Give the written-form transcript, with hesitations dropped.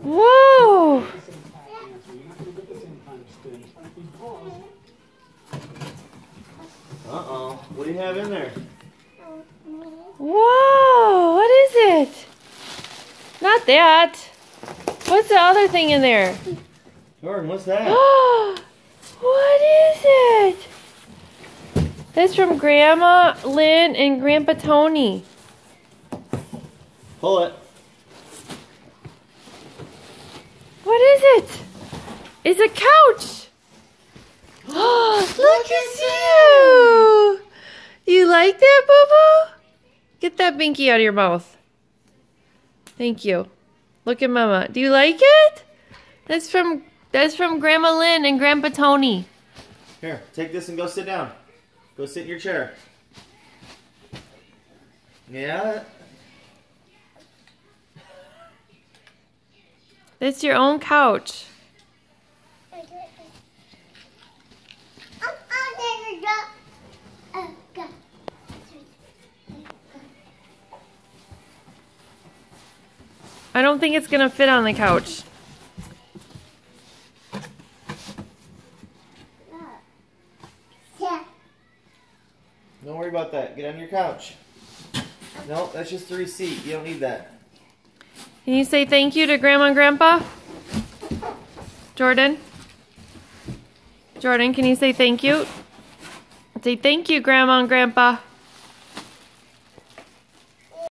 Whoa! Uh-oh. What do you have in there? Whoa! What is it? Not that. What's the other thing in there? Jordan, what's that? What is it? That's from Grandma Lynn and Grandpa Tony. Pull it. What is it? It's a couch. Look at you. You like that, Boo-Boo? Get that binky out of your mouth. Thank you. Look at Mama. Do you like it? That's from Grandma Lynn and Grandpa Tony. Here, take this and go sit down. Go sit in your chair. Yeah? That's your own couch. I don't think it's gonna fit on the couch. Don't worry about that. Get on your couch. No, that's just the receipt. You don't need that. Can you say thank you to Grandma and Grandpa? Jordan? Jordan, can you say thank you? Say thank you, Grandma and Grandpa.